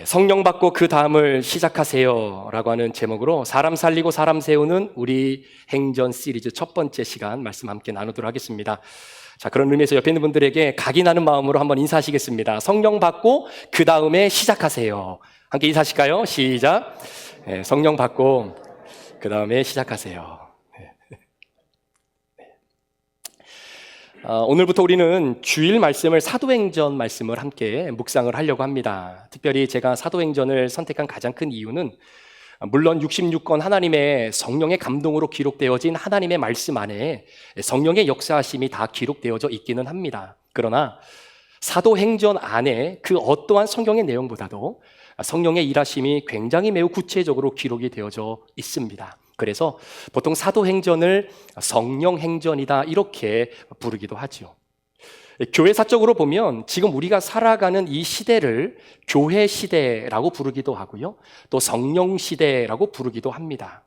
성령 받고 그 다음을 시작하세요 라고 하는 제목으로 사람 살리고 사람 세우는 우리 행전 시리즈 첫 번째 시간 말씀 함께 나누도록 하겠습니다. 자, 그런 의미에서 옆에 있는 분들에게 각인하는 마음으로 한번 인사하시겠습니다. 성령 받고 그 다음에 시작하세요. 함께 인사하실까요? 시작. 성령 받고 그 다음에 시작하세요. 오늘부터 우리는 주일 말씀을 사도행전 말씀을 함께 묵상을 하려고 합니다. 특별히 제가 사도행전을 선택한 가장 큰 이유는 물론 66권 하나님의 성령의 감동으로 기록되어진 하나님의 말씀 안에 성령의 역사하심이 다 기록되어져 있기는 합니다. 그러나 사도행전 안에 그 어떠한 성경의 내용보다도 성령의 일하심이 굉장히 매우 구체적으로 기록이 되어져 있습니다. 그래서 보통 사도행전을 성령행전이다 이렇게 부르기도 하죠. 교회사적으로 보면 지금 우리가 살아가는 이 시대를 교회 시대라고 부르기도 하고요. 또 성령 시대라고 부르기도 합니다.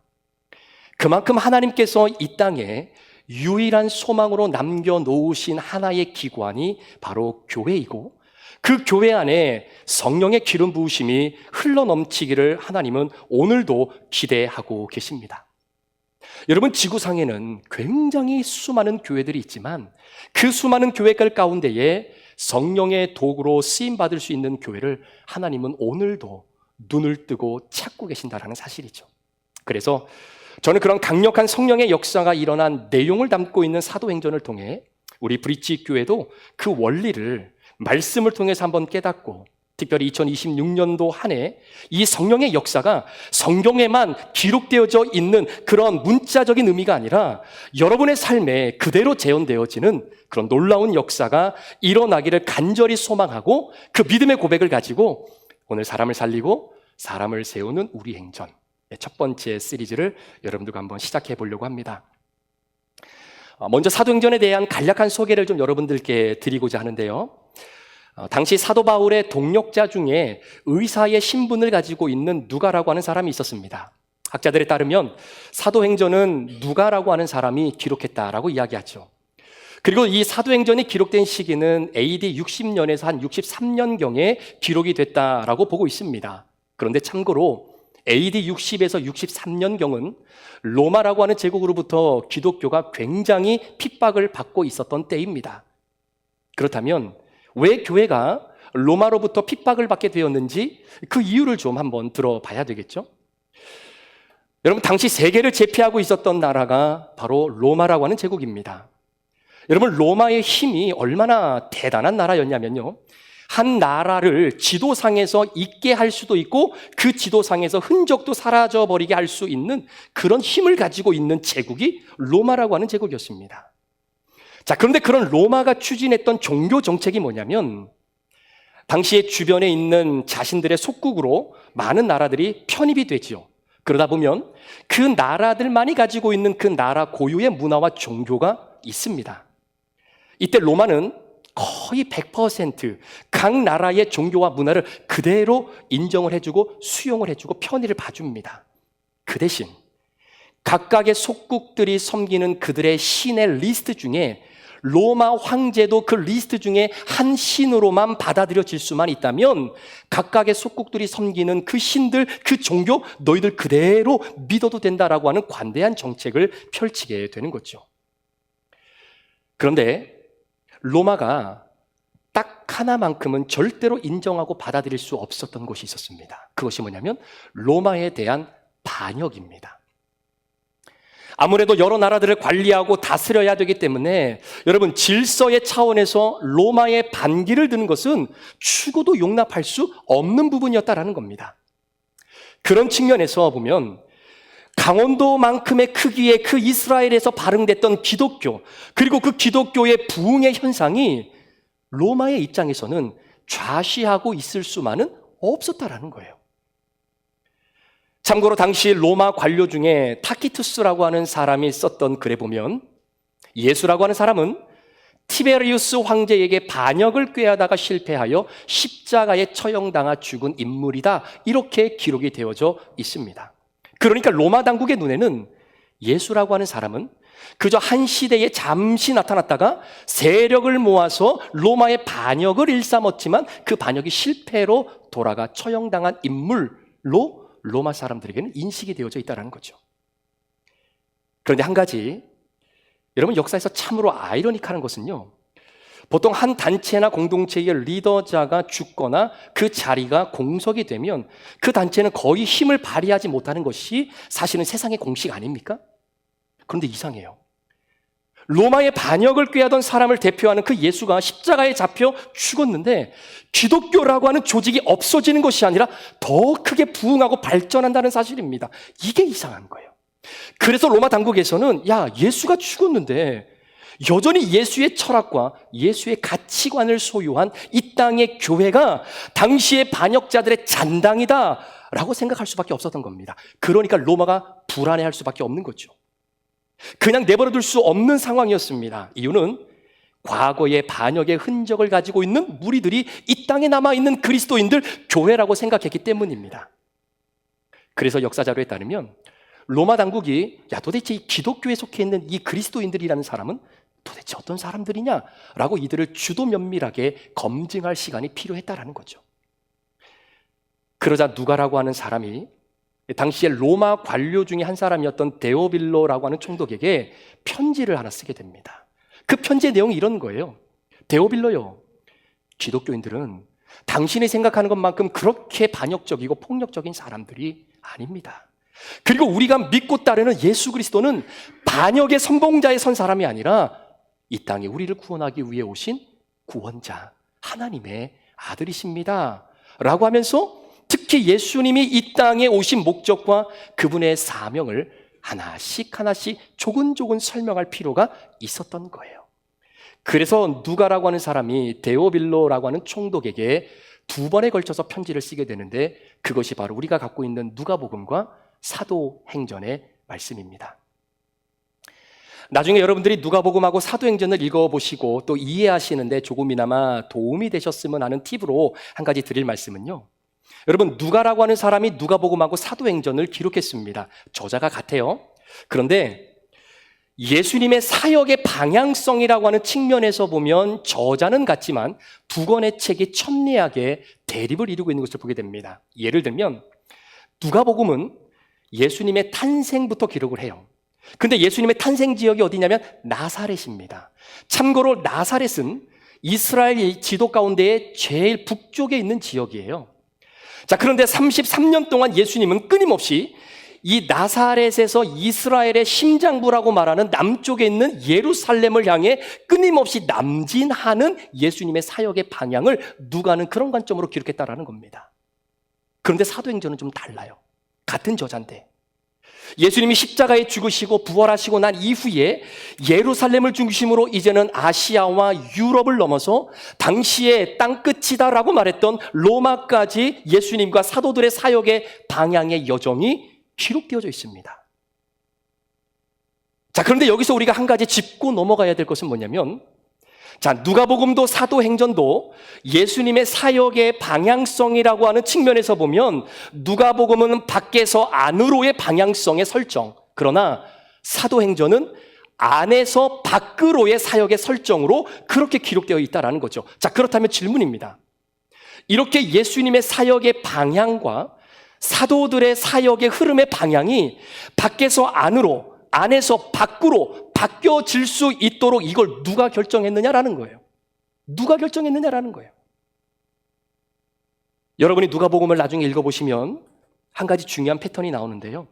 그만큼 하나님께서 이 땅에 유일한 소망으로 남겨놓으신 하나의 기관이 바로 교회이고 그 교회 안에 성령의 기름 부으심이 흘러넘치기를 하나님은 오늘도 기대하고 계십니다. 여러분, 지구상에는 굉장히 수많은 교회들이 있지만 그 수많은 교회들 가운데에 성령의 도구로 쓰임받을 수 있는 교회를 하나님은 오늘도 눈을 뜨고 찾고 계신다는 사실이죠. 그래서 저는 그런 강력한 성령의 역사가 일어난 내용을 담고 있는 사도행전을 통해 우리 브릿지 교회도 그 원리를 말씀을 통해서 한번 깨닫고 특별히 2026년도 한 해 이 성령의 역사가 성경에만 기록되어져 있는 그런 문자적인 의미가 아니라 여러분의 삶에 그대로 재현되어지는 그런 놀라운 역사가 일어나기를 간절히 소망하고 그 믿음의 고백을 가지고 오늘 사람을 살리고 사람을 세우는 우리 행전 첫 번째 시리즈를 여러분들과 한번 시작해 보려고 합니다. 먼저 사도행전에 대한 간략한 소개를 좀 여러분들께 드리고자 하는데요. 당시 사도 바울의 동역자 중에 의사의 신분을 가지고 있는 누가라고 하는 사람이 있었습니다. 학자들에 따르면 사도행전은 누가라고 하는 사람이 기록했다라고 이야기하죠. 그리고 이 사도행전이 기록된 시기는 AD 60년에서 한 63년경에 기록이 됐다라고 보고 있습니다. 그런데 참고로 AD 60에서 63년경은 로마라고 하는 제국으로부터 기독교가 굉장히 핍박을 받고 있었던 때입니다. 그렇다면 왜 교회가 로마로부터 핍박을 받게 되었는지 그 이유를 좀 한번 들어봐야 되겠죠? 여러분, 당시 세계를 제패하고 있었던 나라가 바로 로마라고 하는 제국입니다. 여러분, 로마의 힘이 얼마나 대단한 나라였냐면요. 한 나라를 지도상에서 잊게 할 수도 있고 그 지도상에서 흔적도 사라져버리게 할 수 있는 그런 힘을 가지고 있는 제국이 로마라고 하는 제국이었습니다. 자, 그런데 그런 로마가 추진했던 종교 정책이 뭐냐면 당시에 주변에 있는 자신들의 속국으로 많은 나라들이 편입이 되지요. 그러다 보면 그 나라들만이 가지고 있는 그 나라 고유의 문화와 종교가 있습니다. 이때 로마는 거의 100% 각 나라의 종교와 문화를 그대로 인정을 해주고 수용을 해주고 편의를 봐줍니다. 그 대신 각각의 속국들이 섬기는 그들의 신의 리스트 중에 로마 황제도 그 리스트 중에 한 신으로만 받아들여질 수만 있다면 각각의 속국들이 섬기는 그 신들, 그 종교 너희들 그대로 믿어도 된다라고 하는 관대한 정책을 펼치게 되는 거죠. 그런데 로마가 딱 하나만큼은 절대로 인정하고 받아들일 수 없었던 것이 있었습니다. 그것이 뭐냐면 로마에 대한 반역입니다. 아무래도 여러 나라들을 관리하고 다스려야 되기 때문에 여러분, 질서의 차원에서 로마의 반기를 드는 것은 죽어도 용납할 수 없는 부분이었다라는 겁니다. 그런 측면에서 보면 강원도만큼의 크기의 그 이스라엘에서 발흥됐던 기독교, 그리고 그 기독교의 부흥의 현상이 로마의 입장에서는 좌시하고 있을 수만은 없었다라는 거예요. 참고로 당시 로마 관료 중에 타키투스라고 하는 사람이 썼던 글에 보면 예수라고 하는 사람은 티베리우스 황제에게 반역을 꾀하다가 실패하여 십자가에 처형당하 죽은 인물이다, 이렇게 기록이 되어져 있습니다. 그러니까 로마 당국의 눈에는 예수라고 하는 사람은 그저 한 시대에 잠시 나타났다가 세력을 모아서 로마의 반역을 일삼았지만 그 반역이 실패로 돌아가 처형당한 인물로 로마 사람들에게는 인식이 되어져 있다는 거죠. 그런데 한 가지, 여러분 역사에서 참으로 아이러니컬한 것은요, 보통 한 단체나 공동체의 리더자가 죽거나 그 자리가 공석이 되면 그 단체는 거의 힘을 발휘하지 못하는 것이 사실은 세상의 공식 아닙니까? 그런데 이상해요. 로마의 반역을 꾀하던 사람을 대표하는 그 예수가 십자가에 잡혀 죽었는데 기독교라고 하는 조직이 없어지는 것이 아니라 더 크게 부흥하고 발전한다는 사실입니다. 이게 이상한 거예요. 그래서 로마 당국에서는 야, 예수가 죽었는데 여전히 예수의 철학과 예수의 가치관을 소유한 이 땅의 교회가 당시의 반역자들의 잔당이다 라고 생각할 수밖에 없었던 겁니다. 그러니까 로마가 불안해할 수밖에 없는 거죠. 그냥 내버려둘 수 없는 상황이었습니다. 이유는 과거의 반역의 흔적을 가지고 있는 무리들이 이 땅에 남아있는 그리스도인들 교회라고 생각했기 때문입니다. 그래서 역사자료에 따르면 로마 당국이 야, 도대체 이 기독교에 속해 있는 이 그리스도인들이라는 사람은 도대체 어떤 사람들이냐라고 이들을 주도 면밀하게 검증할 시간이 필요했다라는 거죠. 그러자 누가라고 하는 사람이 당시에 로마 관료 중에 한 사람이었던 데오빌로라고 하는 총독에게 편지를 하나 쓰게 됩니다. 그 편지의 내용이 이런 거예요. 데오빌로요, 기독교인들은 당신이 생각하는 것만큼 그렇게 반역적이고 폭력적인 사람들이 아닙니다. 그리고 우리가 믿고 따르는 예수 그리스도는 반역의 선봉자에 선 사람이 아니라 이 땅에 우리를 구원하기 위해 오신 구원자, 하나님의 아들이십니다 라고 하면서 특히 예수님이 이 땅에 오신 목적과 그분의 사명을 하나씩 조근조근 설명할 필요가 있었던 거예요. 그래서 누가라고 하는 사람이 데오빌로라고 하는 총독에게 2번에 걸쳐서 편지를 쓰게 되는데 그것이 바로 우리가 갖고 있는 누가복음과 사도행전의 말씀입니다. 나중에 여러분들이 누가복음하고 사도행전을 읽어보시고 또 이해하시는데 조금이나마 도움이 되셨으면 하는 팁으로 한 가지 드릴 말씀은요, 여러분 누가라고 하는 사람이 누가복음하고 사도행전을 기록했습니다. 저자가 같아요. 그런데 예수님의 사역의 방향성이라고 하는 측면에서 보면 저자는 같지만 두 권의 책이 첨예하게 대립을 이루고 있는 것을 보게 됩니다. 예를 들면 누가복음은 예수님의 탄생부터 기록을 해요. 근데 예수님의 탄생 지역이 어디냐면 나사렛입니다. 참고로 나사렛은 이스라엘 지도 가운데에 제일 북쪽에 있는 지역이에요. 자, 그런데 33년 동안 예수님은 끊임없이 이 나사렛에서 이스라엘의 심장부라고 말하는 남쪽에 있는 예루살렘을 향해 끊임없이 남진하는 예수님의 사역의 방향을 누가는 그런 관점으로 기록했다라는 겁니다. 그런데 사도행전은 좀 달라요. 같은 저자인데 예수님이 십자가에 죽으시고 부활하시고 난 이후에 예루살렘을 중심으로 이제는 아시아와 유럽을 넘어서 당시의 땅끝이다라고 말했던 로마까지 예수님과 사도들의 사역의 방향의 여정이 기록되어져 있습니다. 자, 그런데 여기서 우리가 한 가지 짚고 넘어가야 될 것은 뭐냐면, 자, 누가복음도 사도행전도 예수님의 사역의 방향성이라고 하는 측면에서 보면 누가복음은 밖에서 안으로의 방향성의 설정, 그러나 사도행전은 안에서 밖으로의 사역의 설정으로 그렇게 기록되어 있다는 거죠. 자, 그렇다면 질문입니다. 이렇게 예수님의 사역의 방향과 사도들의 사역의 흐름의 방향이 밖에서 안으로, 안에서 밖으로 바뀌어질 수 있도록 이걸 누가 결정했느냐라는 거예요. 누가 결정했느냐라는 거예요. 여러분이 누가복음을 나중에 읽어보시면 한 가지 중요한 패턴이 나오는데요.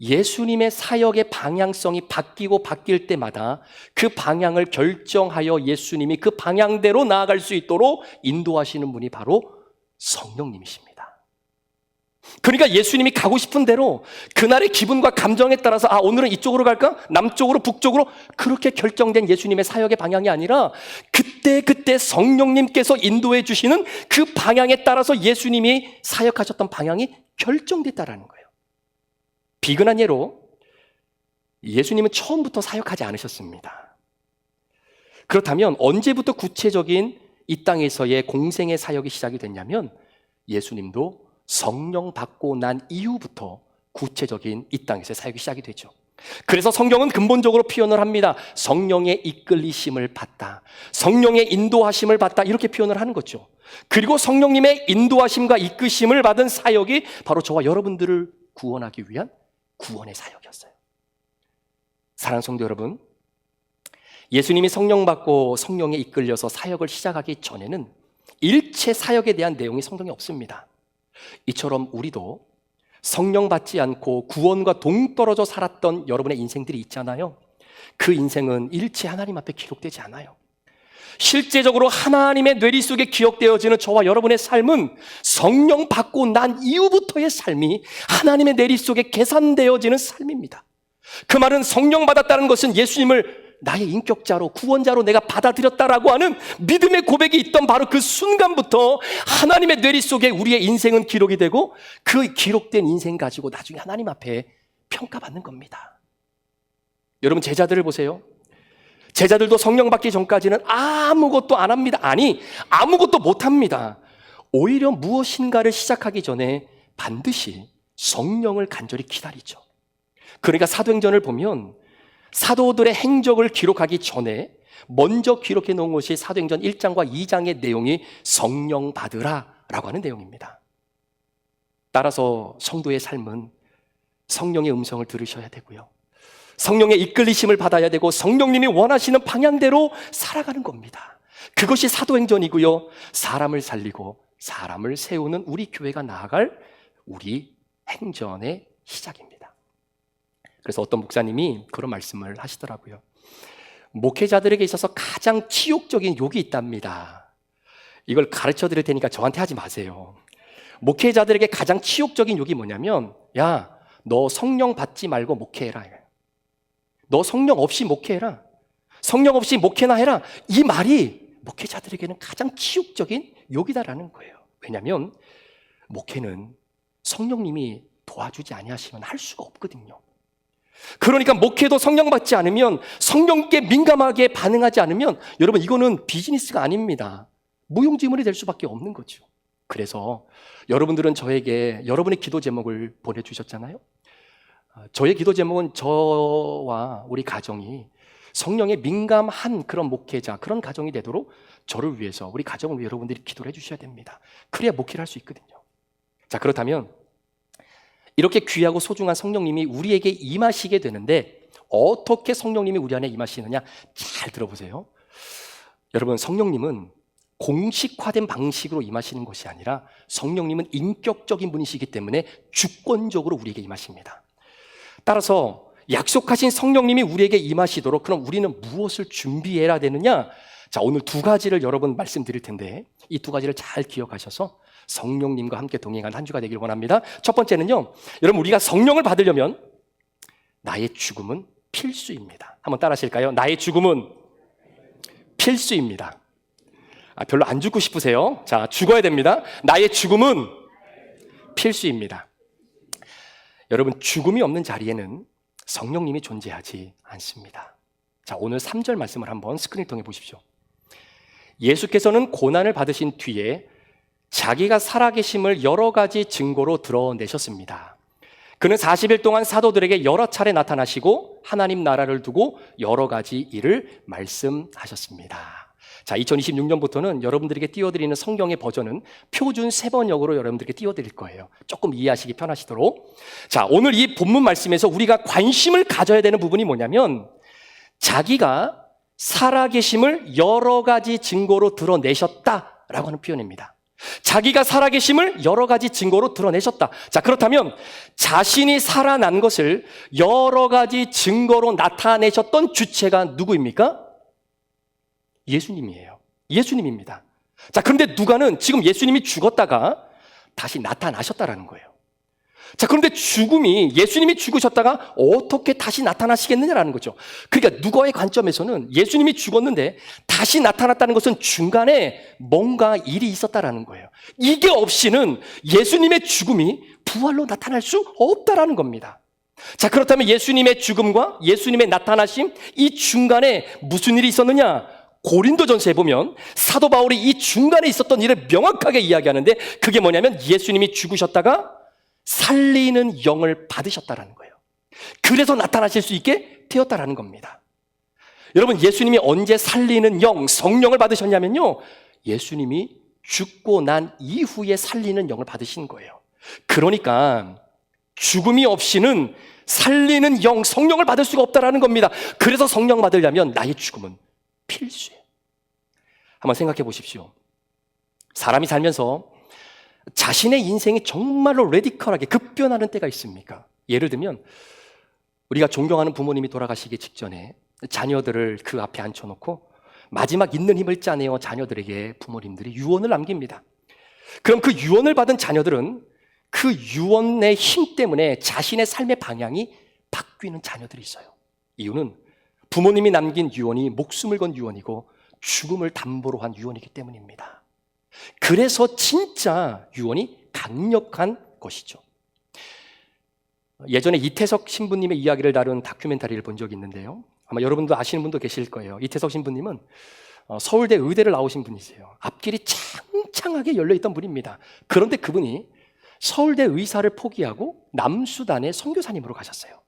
예수님의 사역의 방향성이 바뀌고 바뀔 때마다 그 방향을 결정하여 예수님이 그 방향대로 나아갈 수 있도록 인도하시는 분이 바로 성령님이십니다. 그러니까 예수님이 가고 싶은 대로 그날의 기분과 감정에 따라서 오늘은 이쪽으로 갈까? 남쪽으로, 북쪽으로, 그렇게 결정된 예수님의 사역의 방향이 아니라 그때 성령님께서 인도해 주시는 그 방향에 따라서 예수님이 사역하셨던 방향이 결정됐다라는 거예요. 비근한 예로 예수님은 처음부터 사역하지 않으셨습니다. 그렇다면 언제부터 구체적인 이 땅에서의 공생의 사역이 시작이 됐냐면 예수님도 성령 받고 난 이후부터 구체적인 이 땅에서의 사역이 시작이 되죠. 그래서 성경은 근본적으로 표현을 합니다. 성령의 이끌리심을 받다, 성령의 인도하심을 받다, 이렇게 표현을 하는 거죠. 그리고 성령님의 인도하심과 이끄심을 받은 사역이 바로 저와 여러분들을 구원하기 위한 구원의 사역이었어요. 사랑하는 성도 여러분, 예수님이 성령 받고 성령에 이끌려서 사역을 시작하기 전에는 일체 사역에 대한 내용이 성경에 없습니다. 이처럼 우리도 성령 받지 않고 구원과 동떨어져 살았던 여러분의 인생들이 있잖아요. 그 인생은 일체 하나님 앞에 기록되지 않아요. 실제적으로 하나님의 뇌리 속에 기억되어지는 저와 여러분의 삶은 성령 받고 난 이후부터의 삶이 하나님의 뇌리 속에 계산되어지는 삶입니다. 그 말은 성령 받았다는 것은 예수님을 나의 인격자로, 구원자로 내가 받아들였다라고 하는 믿음의 고백이 있던 바로 그 순간부터 하나님의 뇌리 속에 우리의 인생은 기록이 되고, 그 기록된 인생 가지고 나중에 하나님 앞에 평가받는 겁니다. 여러분, 제자들을 보세요. 제자들도 성령 받기 전까지는 아무것도 안 합니다. 아니, 아무것도 못 합니다. 오히려 무엇인가를 시작하기 전에 반드시 성령을 간절히 기다리죠. 그러니까 사도행전을 보면 사도들의 행적을 기록하기 전에 먼저 기록해 놓은 것이 사도행전 1장과 2장의 내용이 성령 받으라 라고 하는 내용입니다. 따라서 성도의 삶은 성령의 음성을 들으셔야 되고요, 성령의 이끌리심을 받아야 되고, 성령님이 원하시는 방향대로 살아가는 겁니다. 그것이 사도행전이고요, 사람을 살리고 사람을 세우는 우리 교회가 나아갈 우리 행전의 시작입니다. 그래서 어떤 목사님이 그런 말씀을 하시더라고요. 목회자들에게 있어서 가장 치욕적인 욕이 있답니다. 이걸 가르쳐 드릴 테니까 저한테 하지 마세요. 목회자들에게 가장 치욕적인 욕이 뭐냐면, 야, 너 성령 받지 말고 목회해라. 너 성령 없이 목회해라. 성령 없이 목회나 해라. 이 말이 목회자들에게는 가장 치욕적인 욕이다라는 거예요. 왜냐하면 목회는 성령님이 도와주지 아니하시면 할 수가 없거든요. 그러니까 목회도 성령 받지 않으면, 성령께 민감하게 반응하지 않으면, 여러분, 이거는 비즈니스가 아닙니다. 무용지물이 될 수밖에 없는 거죠. 그래서 여러분들은 저에게 여러분의 기도 제목을 보내주셨잖아요. 저의 기도 제목은 저와 우리 가정이 성령에 민감한 그런 목회자, 그런 가정이 되도록 저를 위해서, 우리 가정을 위해 여러분들이 기도를 해주셔야 됩니다. 그래야 목회를 할 수 있거든요. 자, 그렇다면 이렇게 귀하고 소중한 성령님이 우리에게 임하시게 되는데, 어떻게 성령님이 우리 안에 임하시느냐? 잘 들어보세요. 여러분, 성령님은 공식화된 방식으로 임하시는 것이 아니라 성령님은 인격적인 분이시기 때문에 주권적으로 우리에게 임하십니다. 따라서 약속하신 성령님이 우리에게 임하시도록 그럼 우리는 무엇을 준비해야 되느냐? 자, 오늘 두 가지를 여러분 말씀드릴 텐데, 이 두 가지를 잘 기억하셔서 성령님과 함께 동행하는 한 주가 되길 원합니다. 첫 번째는요, 여러분, 우리가 성령을 받으려면 나의 죽음은 필수입니다. 한번 따라 하실까요? 나의 죽음은 필수입니다. 별로 안 죽고 싶으세요? 자, 죽어야 됩니다. 나의 죽음은 필수입니다. 여러분, 죽음이 없는 자리에는 성령님이 존재하지 않습니다. 자, 오늘 3절 말씀을 한번 스크린을 통해 보십시오. 예수께서는 고난을 받으신 뒤에 자기가 살아계심을 여러 가지 증거로 드러내셨습니다. 그는 40일 동안 사도들에게 여러 차례 나타나시고 하나님 나라를 두고 여러 가지 일을 말씀하셨습니다. 자, 2026년부터는 여러분들에게 띄워드리는 성경의 버전은 표준 3번역으로 여러분들에게 띄워드릴 거예요. 조금 이해하시기 편하시도록. 자, 오늘 이 본문 말씀에서 우리가 관심을 가져야 되는 부분이 뭐냐면, 자기가 살아계심을 여러 가지 증거로 드러내셨다라고 하는 표현입니다. 자기가 살아계심을 여러 가지 증거로 드러내셨다. 자, 그렇다면 자신이 살아난 것을 여러 가지 증거로 나타내셨던 주체가 누구입니까? 예수님이에요. 예수님입니다. 자, 그런데 누가는 지금 예수님이 죽었다가 다시 나타나셨다라는 거예요. 자, 그런데 죽음이, 예수님이 죽으셨다가 어떻게 다시 나타나시겠느냐라는 거죠. 그러니까 누가의 관점에서는 예수님이 죽었는데 다시 나타났다는 것은 중간에 뭔가 일이 있었다라는 거예요. 이게 없이는 예수님의 죽음이 부활로 나타날 수 없다라는 겁니다. 자, 그렇다면 예수님의 죽음과 예수님의 나타나심, 이 중간에 무슨 일이 있었느냐? 고린도전서에 보면 사도 바울이 이 중간에 있었던 일을 명확하게 이야기하는데, 그게 뭐냐면 예수님이 죽으셨다가 살리는 영을 받으셨다라는 거예요. 그래서 나타나실 수 있게 되었다라는 겁니다. 여러분, 예수님이 언제 살리는 영, 성령을 받으셨냐면요, 예수님이 죽고 난 이후에 살리는 영을 받으신 거예요. 그러니까 죽음이 없이는 살리는 영, 성령을 받을 수가 없다라는 겁니다. 그래서 성령 받으려면 나의 죽음은 필수예요. 한번 생각해 보십시오. 사람이 살면서 자신의 인생이 정말로 레디컬하게 급변하는 때가 있습니까? 예를 들면 우리가 존경하는 부모님이 돌아가시기 직전에 자녀들을 그 앞에 앉혀놓고 마지막 있는 힘을 짜내어 자녀들에게 부모님들이 유언을 남깁니다. 그럼 그 유언을 받은 자녀들은 그 유언의 힘 때문에 자신의 삶의 방향이 바뀌는 자녀들이 있어요. 이유는 부모님이 남긴 유언이 목숨을 건 유언이고 죽음을 담보로 한 유언이기 때문입니다. 그래서 진짜 유언이 강력한 것이죠. 예전에 이태석 신부님의 이야기를 다룬 다큐멘터리를 본 적이 있는데요, 아마 여러분도 아시는 분도 계실 거예요. 이태석 신부님은 서울대 의대를 나오신 분이세요. 앞길이 창창하게 열려있던 분입니다. 그런데 그분이 서울대 의사를 포기하고 남수단의 선교사님으로 가셨어요.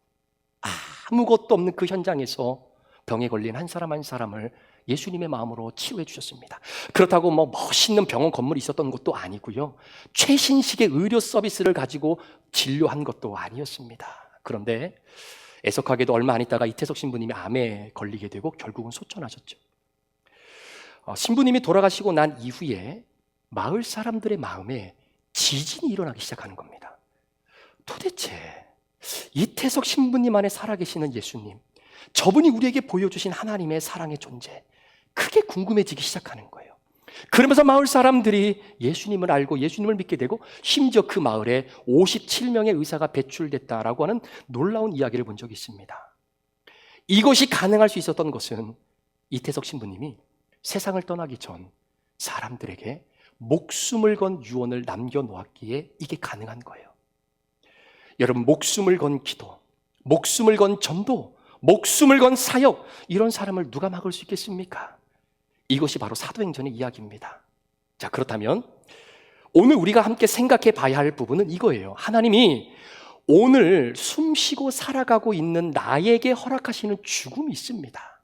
아무것도 없는 그 현장에서 병에 걸린 한 사람 한 사람을 예수님의 마음으로 치유해 주셨습니다. 그렇다고 뭐 멋있는 병원 건물이 있었던 것도 아니고요, 최신식의 의료 서비스를 가지고 진료한 것도 아니었습니다. 그런데 애석하게도 얼마 안 있다가 이태석 신부님이 암에 걸리게 되고 결국은 소천하셨죠. 신부님이 돌아가시고 난 이후에 마을 사람들의 마음에 지진이 일어나기 시작하는 겁니다. 도대체 이태석 신부님 안에 살아계시는 예수님, 저분이 우리에게 보여주신 하나님의 사랑의 존재, 크게 궁금해지기 시작하는 거예요. 그러면서 마을 사람들이 예수님을 알고 예수님을 믿게 되고, 심지어 그 마을에 57명의 의사가 배출됐다라고 하는 놀라운 이야기를 본 적이 있습니다. 이것이 가능할 수 있었던 것은 이태석 신부님이 세상을 떠나기 전 사람들에게 목숨을 건 유언을 남겨놓았기에 이게 가능한 거예요. 여러분, 목숨을 건 기도, 목숨을 건 전도, 목숨을 건 사역, 이런 사람을 누가 막을 수 있겠습니까? 이것이 바로 사도행전의 이야기입니다. 자, 그렇다면 오늘 우리가 함께 생각해 봐야 할 부분은 이거예요. 하나님이 오늘 숨쉬고 살아가고 있는 나에게 허락하시는 죽음이 있습니다.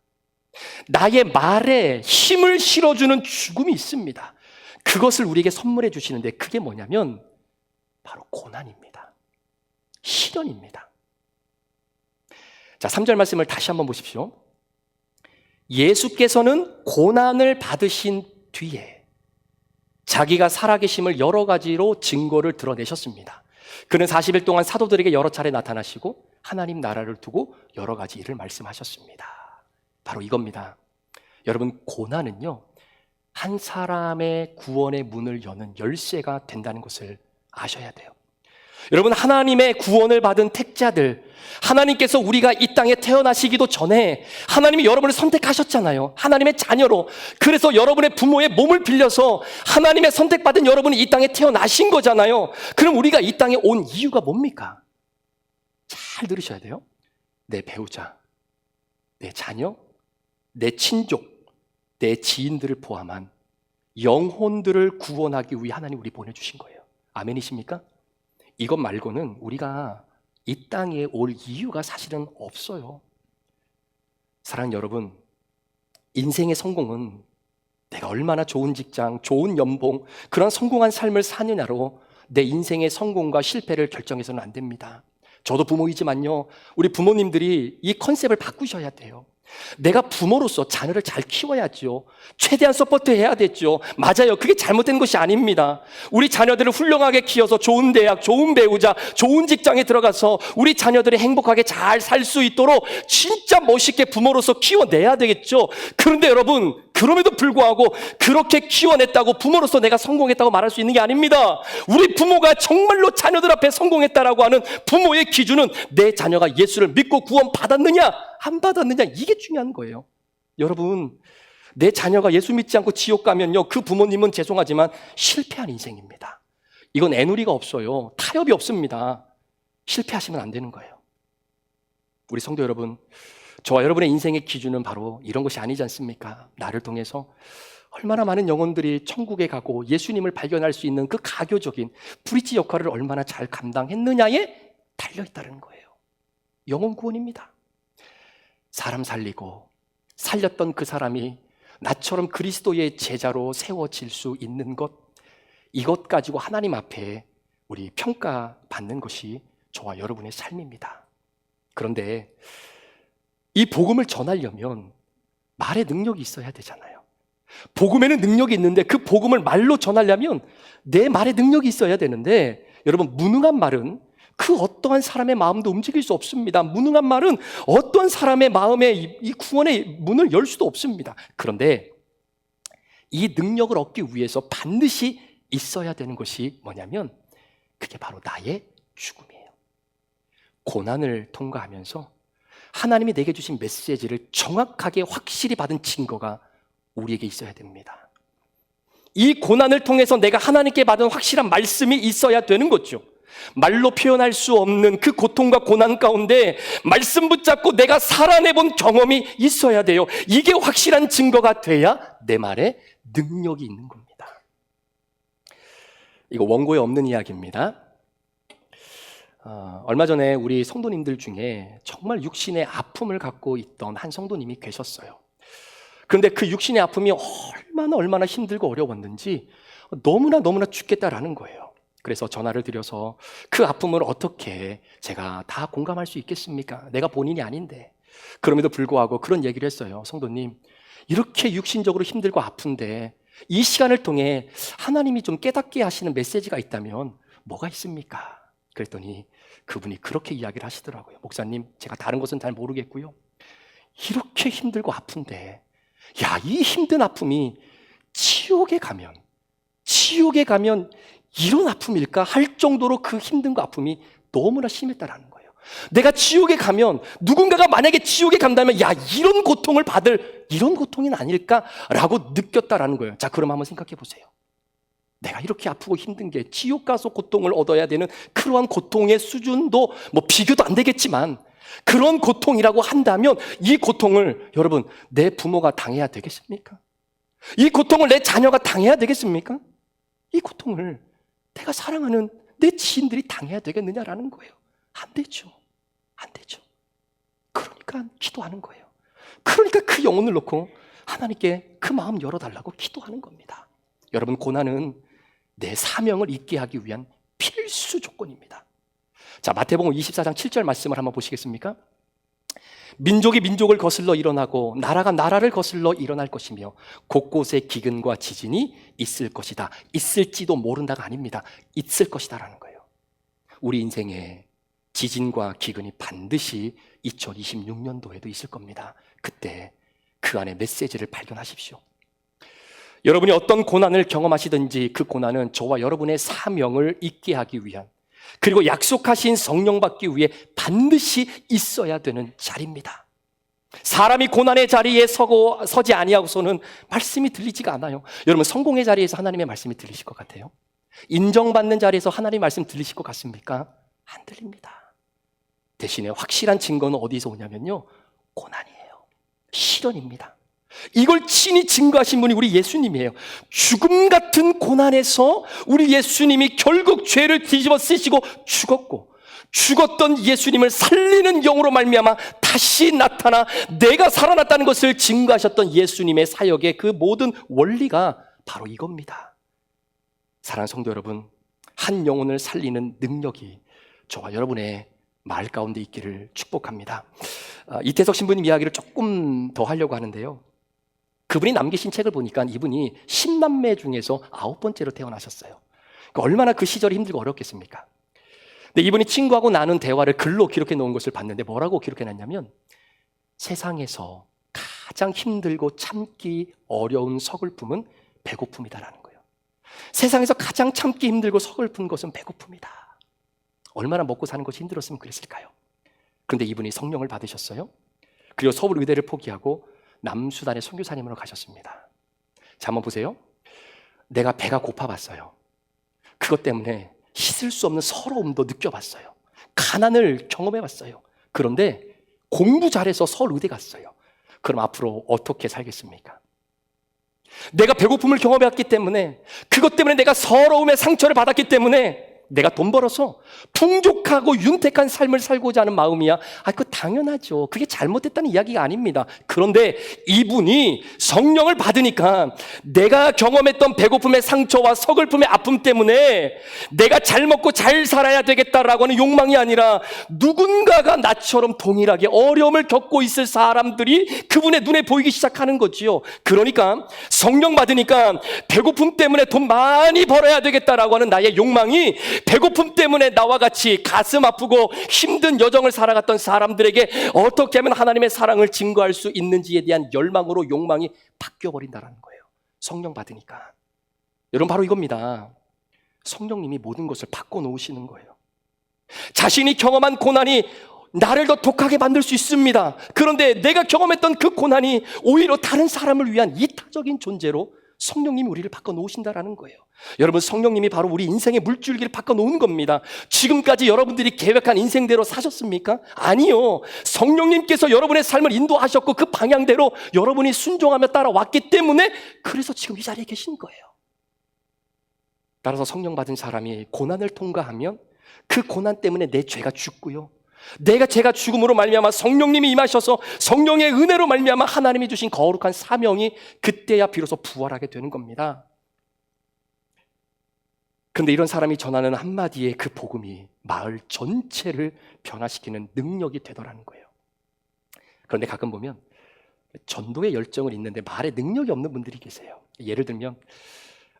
나의 말에 힘을 실어주는 죽음이 있습니다. 그것을 우리에게 선물해 주시는데 그게 뭐냐면 바로 고난입니다. 시련입니다. 자, 3절 말씀을 다시 한번 보십시오. 예수께서는 고난을 받으신 뒤에 자기가 살아계심을 여러 가지로 증거를 드러내셨습니다. 그는 40일 동안 사도들에게 여러 차례 나타나시고 하나님 나라를 두고 여러 가지 일을 말씀하셨습니다. 바로 이겁니다. 여러분, 고난은요, 한 사람의 구원의 문을 여는 열쇠가 된다는 것을 아셔야 돼요. 여러분, 하나님의 구원을 받은 택자들, 하나님께서 우리가 이 땅에 태어나시기도 전에 하나님이 여러분을 선택하셨잖아요. 하나님의 자녀로. 그래서 여러분의 부모의 몸을 빌려서 하나님의 선택받은 여러분이 이 땅에 태어나신 거잖아요. 그럼 우리가 이 땅에 온 이유가 뭡니까? 잘 들으셔야 돼요. 내 배우자, 내 자녀, 내 친족, 내 지인들을 포함한 영혼들을 구원하기 위해 하나님 우리 보내주신 거예요. 아멘이십니까? 이것 말고는 우리가 이 땅에 올 이유가 사실은 없어요. 사랑하는 여러분, 인생의 성공은 내가 얼마나 좋은 직장, 좋은 연봉, 그런 성공한 삶을 사느냐로 내 인생의 성공과 실패를 결정해서는 안 됩니다. 저도 부모이지만요, 우리 부모님들이 이 컨셉을 바꾸셔야 돼요. 내가 부모로서 자녀를 잘 키워야죠. 최대한 서포트해야 되죠. 맞아요. 그게 잘못된 것이 아닙니다. 우리 자녀들을 훌륭하게 키워서 좋은 대학, 좋은 배우자, 좋은 직장에 들어가서 우리 자녀들이 행복하게 잘 살 수 있도록 진짜 멋있게 부모로서 키워내야 되겠죠. 그런데 여러분, 그럼에도 불구하고 그렇게 키워냈다고 부모로서 내가 성공했다고 말할 수 있는 게 아닙니다. 우리 부모가 정말로 자녀들 앞에 성공했다라고 하는 부모의 기준은 내 자녀가 예수를 믿고 구원 받았느냐 안 받았느냐, 이게 중요한 거예요. 여러분, 내 자녀가 예수 믿지 않고 지옥 가면요, 그 부모님은 죄송하지만 실패한 인생입니다. 이건 애누리가 없어요. 타협이 없습니다. 실패하시면 안 되는 거예요. 우리 성도 여러분, 저와 여러분의 인생의 기준은 바로 이런 것이 아니지 않습니까? 나를 통해서 얼마나 많은 영혼들이 천국에 가고 예수님을 발견할 수 있는 그 가교적인 브릿지 역할을 얼마나 잘 감당했느냐에 달려있다는 거예요. 영혼 구원입니다. 사람 살리고 살렸던 그 사람이 나처럼 그리스도의 제자로 세워질 수 있는 것, 이것 가지고 하나님 앞에 우리 평가받는 것이 저와 여러분의 삶입니다. 그런데 이 복음을 전하려면 말의 능력이 있어야 되잖아요. 복음에는 능력이 있는데 그 복음을 말로 전하려면 내 말의 능력이 있어야 되는데, 여러분, 무능한 말은 그 어떠한 사람의 마음도 움직일 수 없습니다. 무능한 말은 어떠한 사람의 마음에 이 구원의 문을 열 수도 없습니다. 그런데 이 능력을 얻기 위해서 반드시 있어야 되는 것이 뭐냐면 그게 바로 나의 죽음이에요. 고난을 통과하면서 하나님이 내게 주신 메시지를 정확하게 확실히 받은 증거가 우리에게 있어야 됩니다. 이 고난을 통해서 내가 하나님께 받은 확실한 말씀이 있어야 되는 거죠. 말로 표현할 수 없는 그 고통과 고난 가운데 말씀 붙잡고 내가 살아내본 경험이 있어야 돼요. 이게 확실한 증거가 돼야 내 말에 능력이 있는 겁니다. 이거 원고에 없는 이야기입니다. 얼마 전에 우리 성도님들 중에 정말 육신의 아픔을 갖고 있던 한 성도님이 계셨어요. 그런데 그 육신의 아픔이 얼마나 힘들고 어려웠는지 너무나 죽겠다라는 거예요. 그래서 전화를 드려서 그 아픔을 어떻게 제가 다 공감할 수 있겠습니까? 내가 본인이 아닌데. 그럼에도 불구하고 그런 얘기를 했어요. 성도님, 이렇게 육신적으로 힘들고 아픈데 이 시간을 통해 하나님이 좀 깨닫게 하시는 메시지가 있다면 뭐가 있습니까? 그랬더니 그분이 그렇게 이야기를 하시더라고요. 목사님, 제가 다른 것은 잘 모르겠고요, 이렇게 힘들고 아픈데 이 힘든 아픔이 지옥에 가면 이런 아픔일까 할 정도로 그 힘든 거 아픔이 너무나 심했다라는 거예요. 내가 지옥에 가면, 누군가가 만약에 지옥에 간다면 이런 고통을 받을 이런 고통은 아닐까라고 느꼈다라는 거예요. 자, 그럼 한번 생각해 보세요. 내가 이렇게 아프고 힘든 게 지옥 가서 고통을 얻어야 되는 그러한 고통의 수준도 비교도 안 되겠지만, 그런 고통이라고 한다면 이 고통을 여러분, 내 부모가 당해야 되겠습니까? 이 고통을 내 자녀가 당해야 되겠습니까? 이 고통을 내가 사랑하는 내 지인들이 당해야 되겠느냐라는 거예요. 안 되죠. 그러니까 기도하는 거예요. 그러니까 그 영혼을 놓고 하나님께 그 마음 열어달라고 기도하는 겁니다. 여러분, 고난은 내 사명을 잊게 하기 위한 필수 조건입니다. 자, 마태복음 24장 7절 말씀을 한번 보시겠습니까? 민족이 민족을 거슬러 일어나고 나라가 나라를 거슬러 일어날 것이며 곳곳에 기근과 지진이 있을 것이다. 있을지도 모른다가 아닙니다. 있을 것이다라는 거예요. 우리 인생에 지진과 기근이 반드시 2026년도에도 있을 겁니다. 그때 그 안에 메시지를 발견하십시오. 여러분이 어떤 고난을 경험하시든지 그 고난은 저와 여러분의 사명을 잊게 하기 위한, 그리고 약속하신 성령 받기 위해 반드시 있어야 되는 자리입니다. 사람이 고난의 자리에 서지 아니하고서는 말씀이 들리지가 않아요. 여러분, 성공의 자리에서 하나님의 말씀이 들리실 것 같아요? 인정받는 자리에서 하나님의 말씀 들리실 것 같습니까? 안 들립니다. 대신에 확실한 증거는 어디서 오냐면요, 고난이에요. 시련입니다. 이걸 친히 증거하신 분이 우리 예수님이에요. 죽음 같은 고난에서 우리 예수님이 결국 죄를 뒤집어 쓰시고 죽었고, 죽었던 예수님을 살리는 영으로 말미암아 다시 나타나 내가 살아났다는 것을 증거하셨던 예수님의 사역의 그 모든 원리가 바로 이겁니다. 사랑하는 성도 여러분, 한 영혼을 살리는 능력이 저와 여러분의 말 가운데 있기를 축복합니다. 이태석 신부님 이야기를 조금 더 하려고 하는데요, 그분이 남기신 책을 보니까 이분이 10남매 중에서 9번째로 태어나셨어요. 그러니까 얼마나 그 시절이 힘들고 어렵겠습니까? 근데 이분이 친구하고 나눈 대화를 글로 기록해 놓은 것을 봤는데 뭐라고 기록해 놨냐면, 세상에서 가장 힘들고 참기 어려운 서글픔은 배고픔이다라는 거예요. 세상에서 가장 참기 힘들고 서글픈 것은 배고픔이다. 얼마나 먹고 사는 것이 힘들었으면 그랬을까요? 그런데 이분이 성령을 받으셨어요. 그리고 서울 의대를 포기하고 남수단의 선교사님으로 가셨습니다. 자, 한번 보세요. 내가 배가 고파봤어요. 그것 때문에 씻을 수 없는 서러움도 느껴봤어요. 가난을 경험해봤어요. 그런데 공부 잘해서 서울 의대 갔어요. 그럼 앞으로 어떻게 살겠습니까? 내가 배고픔을 경험해왔기 때문에, 그것 때문에 내가 서러움의 상처를 받았기 때문에 내가 돈 벌어서 풍족하고 윤택한 삶을 살고자 하는 마음이야. 그거 당연하죠. 그게 잘못됐다는 이야기가 아닙니다. 그런데 이분이 성령을 받으니까 내가 경험했던 배고픔의 상처와 서글픔의 아픔 때문에 내가 잘 먹고 잘 살아야 되겠다라고 하는 욕망이 아니라 누군가가 나처럼 동일하게 어려움을 겪고 있을 사람들이 그분의 눈에 보이기 시작하는 거지요. 그러니까 성령 받으니까 배고픔 때문에 돈 많이 벌어야 되겠다라고 하는 나의 욕망이 배고픔 때문에 나와 같이 가슴 아프고 힘든 여정을 살아갔던 사람들에게 어떻게 하면 하나님의 사랑을 증거할 수 있는지에 대한 열망으로 욕망이 바뀌어버린다는 거예요. 성령 받으니까. 여러분, 바로 이겁니다. 성령님이 모든 것을 바꿔놓으시는 거예요. 자신이 경험한 고난이 나를 더 독하게 만들 수 있습니다. 그런데 내가 경험했던 그 고난이 오히려 다른 사람을 위한 이타적인 존재로 성령님이 우리를 바꿔놓으신다라는 거예요. 여러분, 성령님이 바로 우리 인생의 물줄기를 바꿔놓은 겁니다. 지금까지 여러분들이 계획한 인생대로 사셨습니까? 아니요. 성령님께서 여러분의 삶을 인도하셨고 그 방향대로 여러분이 순종하며 따라왔기 때문에 그래서 지금 이 자리에 계신 거예요. 따라서 성령 받은 사람이 고난을 통과하면 그 고난 때문에 내 죄가 죽고요, 제가 죽음으로 말미암아 성령님이 임하셔서 성령의 은혜로 말미암아 하나님이 주신 거룩한 사명이 그때야 비로소 부활하게 되는 겁니다. 그런데 이런 사람이 전하는 한마디의 그 복음이 마을 전체를 변화시키는 능력이 되더라는 거예요. 그런데 가끔 보면 전도의 열정은 있는데 말에 능력이 없는 분들이 계세요. 예를 들면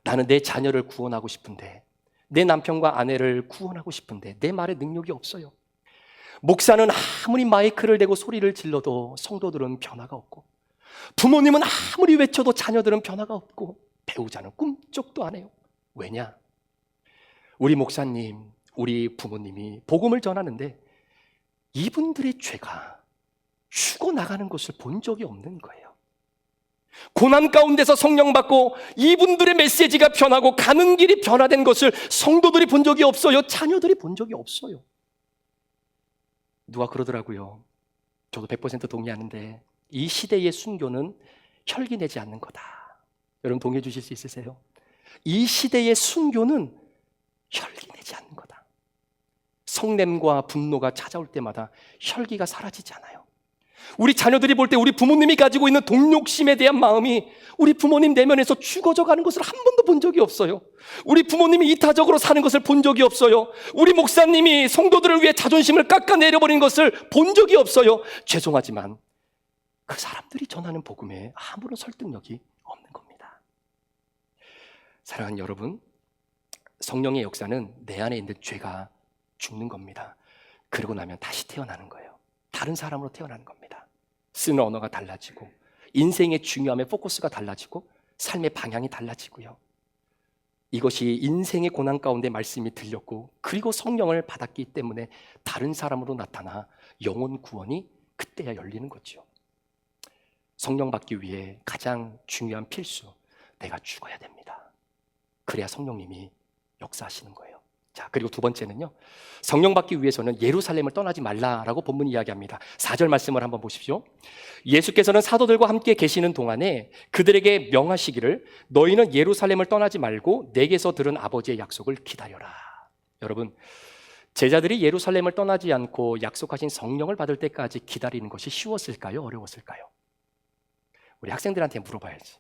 나는 내 자녀를 구원하고 싶은데, 내 남편과 아내를 구원하고 싶은데 내 말에 능력이 없어요. 목사는 아무리 마이크를 대고 소리를 질러도 성도들은 변화가 없고, 부모님은 아무리 외쳐도 자녀들은 변화가 없고, 배우자는 꿈쩍도 안 해요. 왜냐? 우리 목사님, 우리 부모님이 복음을 전하는데 이분들의 죄가 죽어나가는 것을 본 적이 없는 거예요. 고난 가운데서 성령 받고 이분들의 메시지가 변하고 가는 길이 변화된 것을 성도들이 본 적이 없어요. 자녀들이 본 적이 없어요. 누가 그러더라고요. 저도 100% 동의하는데 이 시대의 순교는 혈기 내지 않는 거다. 여러분 동의해 주실 수 있으세요? 이 시대의 순교는 혈기 내지 않는 거다. 성냄과 분노가 찾아올 때마다 혈기가 사라지지 않아요. 우리 자녀들이 볼 때 우리 부모님이 가지고 있는 동욕심에 대한 마음이 우리 부모님 내면에서 죽어져 가는 것을 한 번도 본 적이 없어요. 우리 부모님이 이타적으로 사는 것을 본 적이 없어요. 우리 목사님이 성도들을 위해 자존심을 깎아내려버린 것을 본 적이 없어요. 죄송하지만 그 사람들이 전하는 복음에 아무런 설득력이 없는 겁니다. 사랑하는 여러분, 성령의 역사는 내 안에 있는 죄가 죽는 겁니다. 그러고 나면 다시 태어나는 거예요. 다른 사람으로 태어나는 겁니다. 쓰는 언어가 달라지고, 인생의 중요함의 포커스가 달라지고, 삶의 방향이 달라지고요. 이것이 인생의 고난 가운데 말씀이 들렸고, 그리고 성령을 받았기 때문에 다른 사람으로 나타나 영혼 구원이 그때야 열리는 거죠. 성령 받기 위해 가장 중요한 필수, 내가 죽어야 됩니다. 그래야 성령님이 역사하시는 거예요. 자, 그리고 두 번째는요, 성령 받기 위해서는 예루살렘을 떠나지 말라라고 본문이 이야기합니다. 4절 말씀을 한번 보십시오. 예수께서는 사도들과 함께 계시는 동안에 그들에게 명하시기를, 너희는 예루살렘을 떠나지 말고 내게서 들은 아버지의 약속을 기다려라. 여러분, 제자들이 예루살렘을 떠나지 않고 약속하신 성령을 받을 때까지 기다리는 것이 쉬웠을까요? 어려웠을까요? 우리 학생들한테 물어봐야지.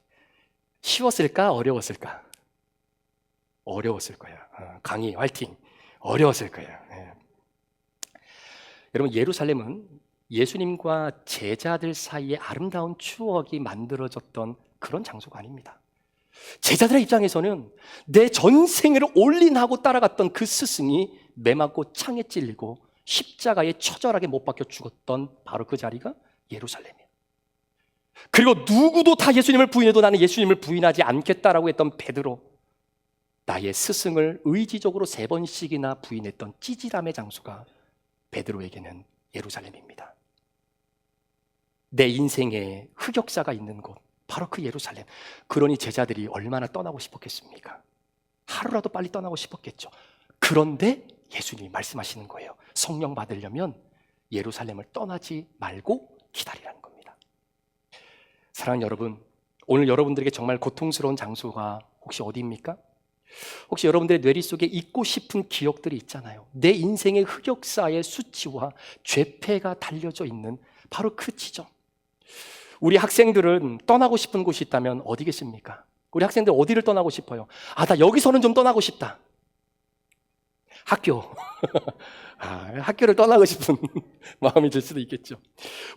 쉬웠을까? 어려웠을까? 어려웠을 거예요. 강의 화이팅. 어려웠을 거예요. 네. 여러분, 예루살렘은 예수님과 제자들 사이에 아름다운 추억이 만들어졌던 그런 장소가 아닙니다. 제자들의 입장에서는 내 전생을 올인하고 따라갔던 그 스승이 매맞고 창에 찔리고 십자가에 처절하게 못 박혀 죽었던 바로 그 자리가 예루살렘이에요. 그리고 누구도 다 예수님을 부인해도 나는 예수님을 부인하지 않겠다라고 했던 베드로, 나의 스승을 의지적으로 3번씩이나 부인했던 찌질함의 장소가 베드로에게는 예루살렘입니다. 내 인생에 흑역사가 있는 곳, 바로 그 예루살렘. 그러니 제자들이 얼마나 떠나고 싶었겠습니까? 하루라도 빨리 떠나고 싶었겠죠. 그런데 예수님이 말씀하시는 거예요. 성령 받으려면 예루살렘을 떠나지 말고 기다리라는 겁니다. 사랑하는 여러분, 오늘 여러분들에게 정말 고통스러운 장소가 혹시 어디입니까? 혹시 여러분들의 뇌리 속에 잊고 싶은 기억들이 있잖아요. 내 인생의 흑역사의 수치와 죄패가 달려져 있는 바로 그 지점. 우리 학생들은 떠나고 싶은 곳이 있다면 어디겠습니까? 우리 학생들 어디를 떠나고 싶어요? 나 여기서는 좀 떠나고 싶다. 학교. 학교를 떠나고 싶은 마음이 들 수도 있겠죠.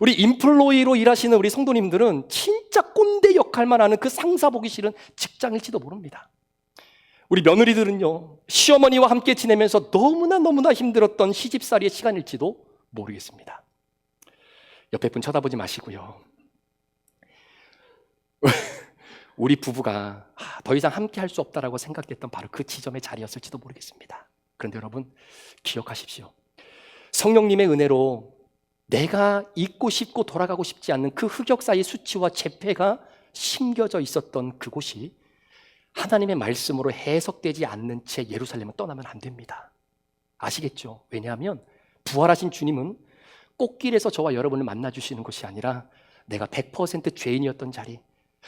우리 인플로이로 일하시는 우리 성도님들은 진짜 꼰대 역할만 하는 그 상사 보기 싫은 직장일지도 모릅니다. 우리 며느리들은요, 시어머니와 함께 지내면서 너무나 힘들었던 시집살이의 시간일지도 모르겠습니다. 옆에 분 쳐다보지 마시고요. 우리 부부가 더 이상 함께 할 수 없다라고 생각됐던 바로 그 지점의 자리였을지도 모르겠습니다. 그런데 여러분, 기억하십시오. 성령님의 은혜로 내가 잊고 싶고 돌아가고 싶지 않는 그 흑역사의 수치와 죄패가 심겨져 있었던 그곳이 하나님의 말씀으로 해석되지 않는 채 예루살렘을 떠나면 안 됩니다. 아시겠죠? 왜냐하면 부활하신 주님은 꽃길에서 저와 여러분을 만나주시는 것이 아니라 내가 100% 죄인이었던 자리,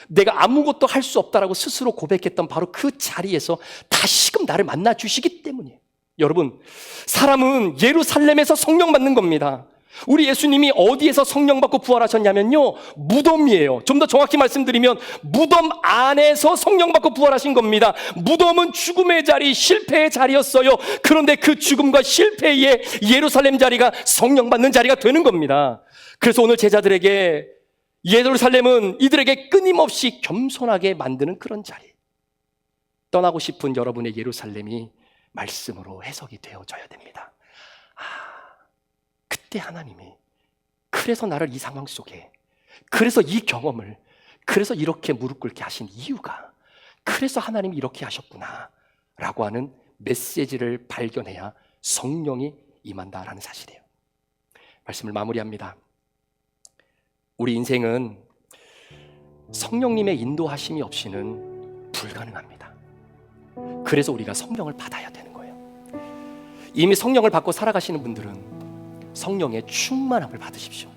내가 아무것도 할 수 없다라고 스스로 고백했던 바로 그 자리에서 다시금 나를 만나주시기 때문이에요. 여러분, 사람은 예루살렘에서 성령 받는 겁니다. 우리 예수님이 어디에서 성령 받고 부활하셨냐면요, 무덤이에요. 좀 더 정확히 말씀드리면 무덤 안에서 성령 받고 부활하신 겁니다. 무덤은 죽음의 자리, 실패의 자리였어요. 그런데 그 죽음과 실패의 예루살렘 자리가 성령 받는 자리가 되는 겁니다. 그래서 오늘 제자들에게 예루살렘은 이들에게 끊임없이 겸손하게 만드는 그런 자리. 떠나고 싶은 여러분의 예루살렘이 말씀으로 해석이 되어져야 됩니다. 그때 하나님이 그래서 나를 이 상황 속에, 그래서 이 경험을, 그래서 이렇게 무릎 꿇게 하신 이유가, 그래서 하나님이 이렇게 하셨구나 라고 하는 메시지를 발견해야 성령이 임한다라는 사실이에요. 말씀을 마무리합니다. 우리 인생은 성령님의 인도하심이 없이는 불가능합니다. 그래서 우리가 성령을 받아야 되는 거예요. 이미 성령을 받고 살아가시는 분들은 성령의 충만함을 받으십시오.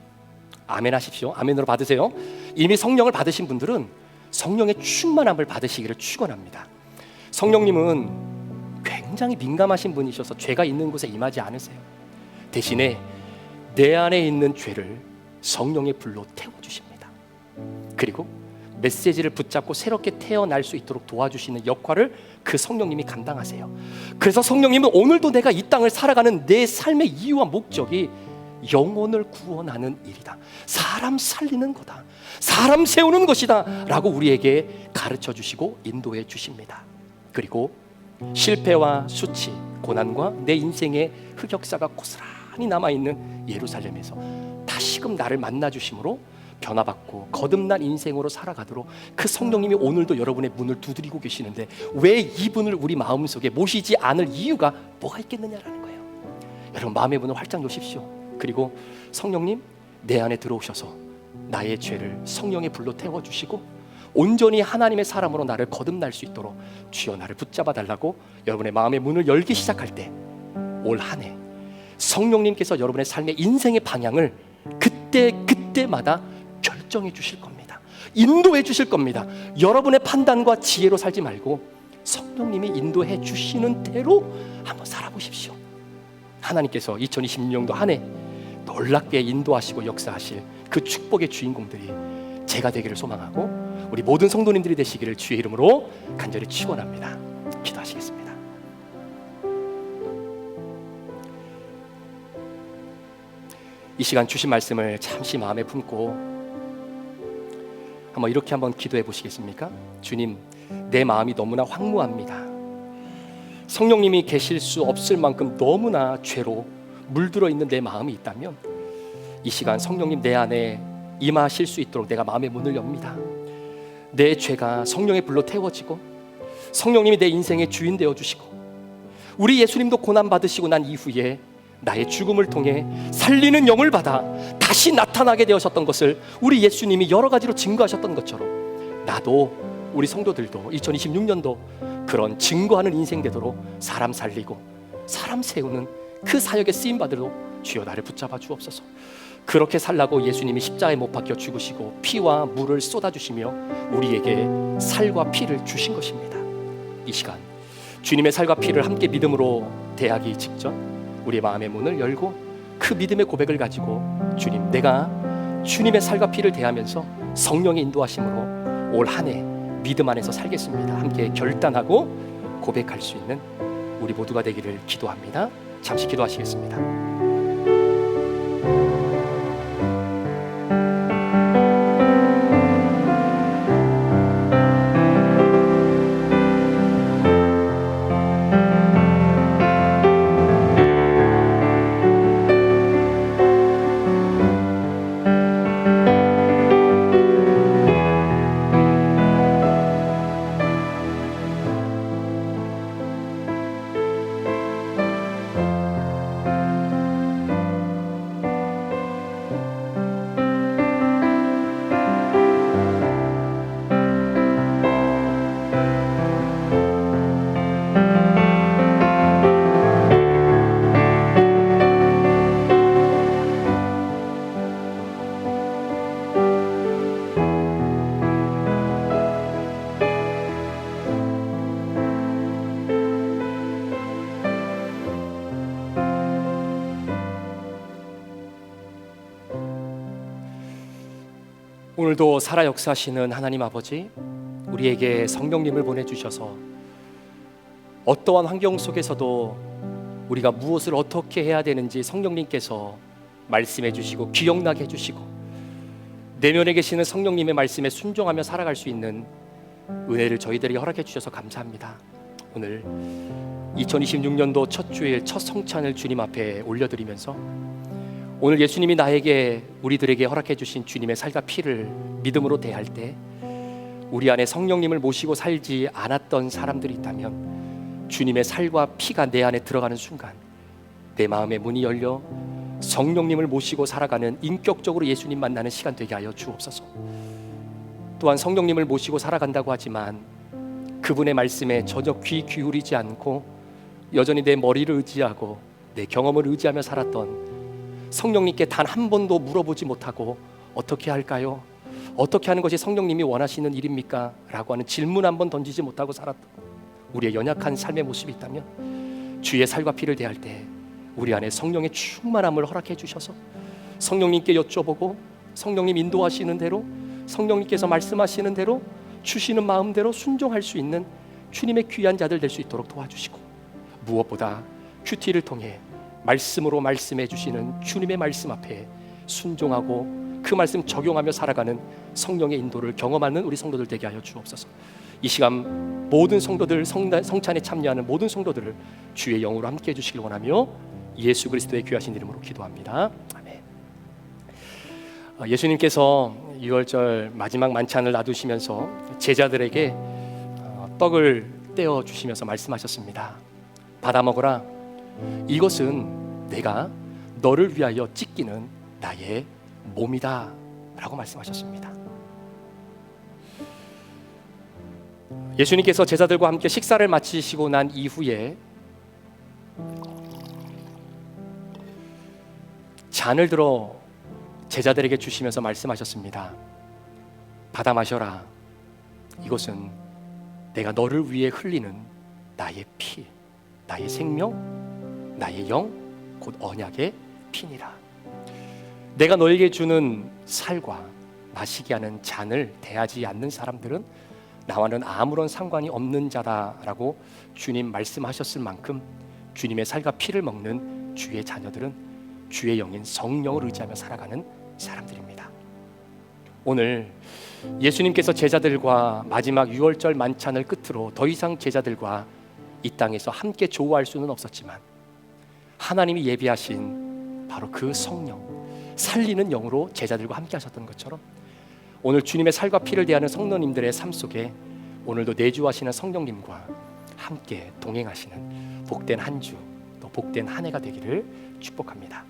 아멘 하십시오. 아멘으로 받으세요. 이미 성령을 받으신 분들은 성령의 충만함을 받으시기를 축원합니다. 성령님은 굉장히 민감하신 분이셔서 죄가 있는 곳에 임하지 않으세요. 대신에 내 안에 있는 죄를 성령의 불로 태워주십니다. 그리고 메시지를 붙잡고 새롭게 태어날 수 있도록 도와주시는 역할을 그 성령님이 감당하세요. 그래서 성령님은 오늘도 내가 이 땅을 살아가는 내 삶의 이유와 목적이 영혼을 구원하는 일이다, 사람 살리는 거다, 사람 세우는 것이다 라고 우리에게 가르쳐 주시고 인도해 주십니다. 그리고 실패와 수치, 고난과 내 인생의 흑역사가 고스란히 남아있는 예루살렘에서 다시금 나를 만나주심으로 변화받고 거듭난 인생으로 살아가도록 그 성령님이 오늘도 여러분의 문을 두드리고 계시는데 왜 이분을 우리 마음속에 모시지 않을 이유가 뭐가 있겠느냐라는 거예요. 여러분, 마음의 문을 활짝 여십시오. 그리고 성령님, 내 안에 들어오셔서 나의 죄를 성령의 불로 태워주시고 온전히 하나님의 사람으로 나를 거듭날 수 있도록 주여 나를 붙잡아 달라고 여러분의 마음의 문을 열기 시작할 때 올 한 해 성령님께서 여러분의 삶의 인생의 방향을 그때마다 결정해 주실 겁니다. 인도해 주실 겁니다. 여러분의 판단과 지혜로 살지 말고 성령님이 인도해 주시는 대로 한번 살아보십시오. 하나님께서 2026년도 한 해 놀랍게 인도하시고 역사하실 그 축복의 주인공들이 제가 되기를 소망하고 우리 모든 성도님들이 되시기를 주의 이름으로 간절히 축원합니다. 기도하시겠습니다. 이 시간 주신 말씀을 잠시 마음에 품고 이렇게 한번 기도해 보시겠습니까? 주님, 내 마음이 너무나 황무합니다. 성령님이 계실 수 없을 만큼 너무나 죄로 물들어 있는 내 마음이 있다면 이 시간 성령님 내 안에 임하실 수 있도록 내가 마음의 문을 엽니다. 내 죄가 성령의 불로 태워지고 성령님이 내 인생의 주인 되어주시고 우리 예수님도 고난받으시고 난 이후에 나의 죽음을 통해 살리는 영을 받아 다시 나타나게 되었던 것을 우리 예수님이 여러 가지로 증거하셨던 것처럼 나도, 우리 성도들도 2026년도 그런 증거하는 인생 되도록 사람 살리고 사람 세우는 그 사역에 쓰임받으도록 주여 나를 붙잡아 주옵소서. 그렇게 살라고 예수님이 십자가에 못 박혀 죽으시고 피와 물을 쏟아주시며 우리에게 살과 피를 주신 것입니다. 이 시간 주님의 살과 피를 함께 믿음으로 대하기 직전 우리의 마음의 문을 열고 그 믿음의 고백을 가지고 주님, 내가 주님의 살과 피를 대하면서 성령의 인도하심으로 올 한 해 믿음 안에서 살겠습니다. 함께 결단하고 고백할 수 있는 우리 모두가 되기를 기도합니다. 잠시 기도하시겠습니다. 오늘도 살아 역사하시는 하나님 아버지, 우리에게 성령님을 보내주셔서 어떠한 환경 속에서도 우리가 무엇을 어떻게 해야 되는지 성령님께서 말씀해 주시고 기억나게 해주시고 내면에 계시는 성령님의 말씀에 순종하며 살아갈 수 있는 은혜를 저희들에게 허락해 주셔서 감사합니다. 오늘 2026년도 첫 주일 첫 성찬을 주님 앞에 올려드리면서 오늘 예수님이 나에게 우리들에게 허락해 주신 주님의 살과 피를 믿음으로 대할 때 우리 안에 성령님을 모시고 살지 않았던 사람들이 있다면 주님의 살과 피가 내 안에 들어가는 순간 내 마음의 문이 열려 성령님을 모시고 살아가는 인격적으로 예수님 만나는 시간 되게 하여 주옵소서. 또한 성령님을 모시고 살아간다고 하지만 그분의 말씀에 전혀 귀 기울이지 않고 여전히 내 머리를 의지하고 내 경험을 의지하며 살았던 성령님께 단 한 번도 물어보지 못하고 어떻게 할까요? 어떻게 하는 것이 성령님이 원하시는 일입니까? 라고 하는 질문 한 번 던지지 못하고 살았던 우리의 연약한 삶의 모습이 있다면 주의 살과 피를 대할 때 우리 안에 성령의 충만함을 허락해 주셔서 성령님께 여쭤보고 성령님 인도하시는 대로 성령님께서 말씀하시는 대로 주시는 마음대로 순종할 수 있는 주님의 귀한 자들 될 수 있도록 도와주시고 무엇보다 큐티를 통해 말씀으로 말씀해 주시는 주님의 말씀 앞에 순종하고 그 말씀 적용하며 살아가는 성령의 인도를 경험하는 우리 성도들 되게 하여 주옵소서. 이 시간 모든 성도들 성찬에 참여하는 모든 성도들을 주의 영으로 함께해 주시길 원하며 예수 그리스도의 귀하신 이름으로 기도합니다. 아멘. 예수님께서 유월절 마지막 만찬을 놔두시면서 제자들에게 떡을 떼어 주시면서 말씀하셨습니다. 받아 먹어라. 이것은 내가 너를 위하여 찢기는 나의 몸이다 라고 말씀하셨습니다. 예수님께서 제자들과 함께 식사를 마치시고 난 이후에 잔을 들어 제자들에게 주시면서 말씀하셨습니다. 받아 마셔라. 이것은 내가 너를 위해 흘리는 나의 피, 나의 생명, 나의 영, 곧 언약의 피니라. 내가 너에게 주는 살과 마시게 하는 잔을 대하지 않는 사람들은 나와는 아무런 상관이 없는 자다라고 주님 말씀하셨을 만큼 주님의 살과 피를 먹는 주의 자녀들은 주의 영인 성령을 의지하며 살아가는 사람들입니다. 오늘 예수님께서 제자들과 마지막 유월절 만찬을 끝으로 더 이상 제자들과 이 땅에서 함께 조우할 수는 없었지만 하나님이 예비하신 바로 그 성령, 살리는 영으로 제자들과 함께 하셨던 것처럼 오늘 주님의 살과 피를 대하는 성도님들의 삶 속에 오늘도 내주하시는 성령님과 함께 동행하시는 복된 한 주, 또 복된 한 해가 되기를 축복합니다.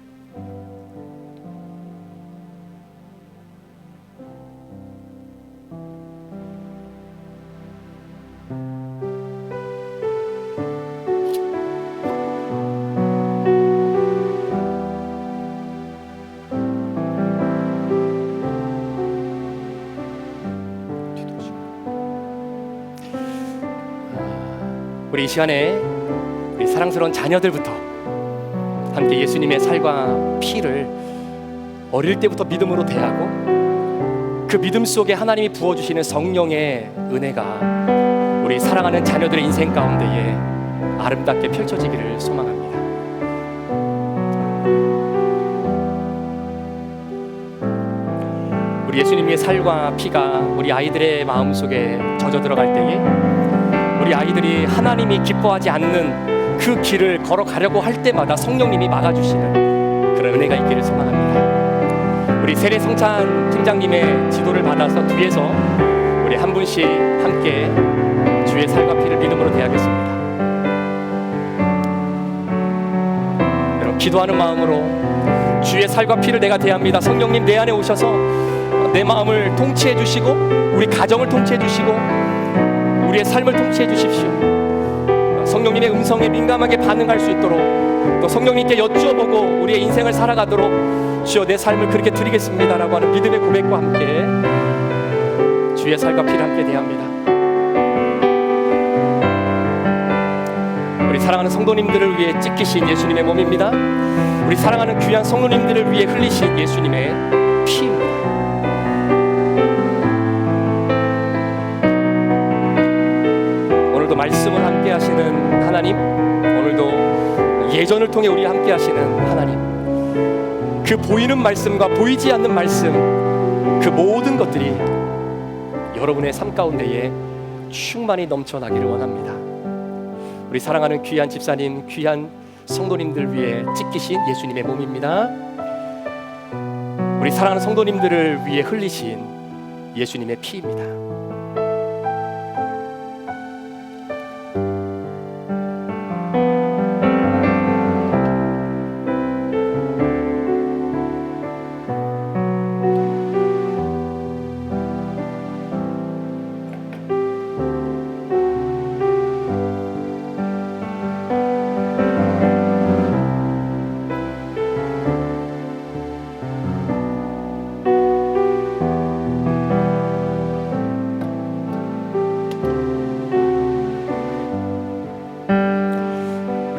우리 우리 이 시간에 우리 사랑스러운 자녀들부터 함께 예수님의 살과 피를 어릴 때부터 믿음으로 대하고 그 믿음 속에 하나님이 부어주시는 성령의 은혜가 우리 사랑하는 자녀들의 인생 가운데에 아름답게 펼쳐지기를 소망합니다. 우리 예수님의 살과 피가 우리 아이들의 마음속에 젖어 들어갈 때에 우리 아이들이 하나님이 기뻐하지 않는 그 길을 걸어가려고 할 때마다 성령님이 막아주시는 그런 은혜가 있기를 소망합니다. 우리 세례 성찬 팀장님의 지도를 받아서 뒤에서 우리 한 분씩 함께 주의 살과 피를 믿음으로 대하겠습니다. 여러분, 기도하는 마음으로 주의 살과 피를 내가 대합니다. 성령님 내 안에 오셔서 내 마음을 통치해 주시고 우리 가정을 통치해 주시고 우리의 삶을 통치해 주십시오. 성령님의 음성에 민감하게 반응할 수 있도록 또 성령님께 여쭈어보고 우리의 인생을 살아가도록 주여 내 삶을 그렇게 드리겠습니다라고 하는 믿음의 고백과 함께 주의 살과 피를 함께 대합니다. 우리 사랑하는 성도님들을 위해 찢기신 예수님의 몸입니다. 우리 사랑하는 귀한 성도님들을 위해 흘리신 예수님의 피입니다. 오늘도 말씀을 함께 하시는 하나님, 오늘도 예전을 통해 우리 함께 하시는 하나님, 그 보이는 말씀과 보이지 않는 말씀, 그 모든 것들이 여러분의 삶 가운데에 충만히 넘쳐나기를 원합니다. 우리 사랑하는 귀한 집사님, 귀한 성도님들 위해 찢기신 예수님의 몸입니다. 우리 사랑하는 성도님들을 위해 흘리신 예수님의 피입니다.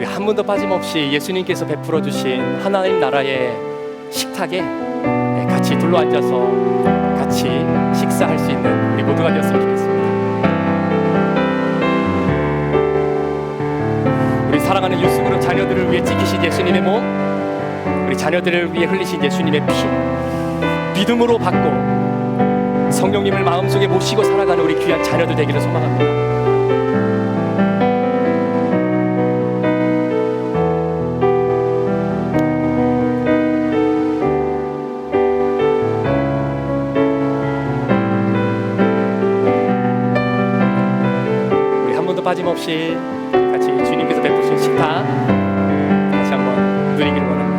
한 번도 빠짐없이 예수님께서 베풀어 주신 하나님 나라의 식탁에 같이 둘러앉아서 같이 식사할 수 있는 우리 모두가 되었으면 좋겠습니다. 우리 사랑하는 유스그룹 자녀들을 위해 찢기신 예수님의 몸, 우리 자녀들을 위해 흘리신 예수님의 피, 믿음으로 받고 성령님을 마음속에 모시고 살아가는 우리 귀한 자녀들 되기를 소망합니다. 빠짐없이 같이 주님께서 베푸신 식탁 다시 한번 누리기를 원합니다.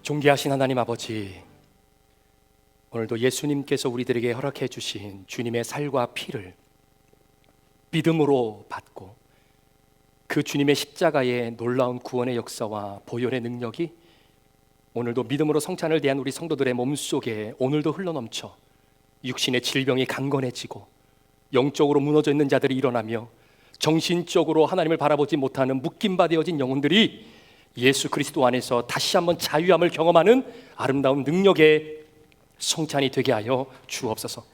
존귀하신 하나님 아버지, 오늘도 예수님께서 우리들에게 허락해 주신 주님의 살과 피를 믿음으로 받고 그 주님의 십자가의 놀라운 구원의 역사와 보혈의 능력이 오늘도 믿음으로 성찬을 대한 우리 성도들의 몸속에 오늘도 흘러넘쳐 육신의 질병이 강건해지고 영적으로 무너져 있는 자들이 일어나며 정신적으로 하나님을 바라보지 못하는 묶임바 되어진 영혼들이 예수 그리스도 안에서 다시 한번 자유함을 경험하는 아름다운 능력의 성찬이 되게 하여 주옵소서.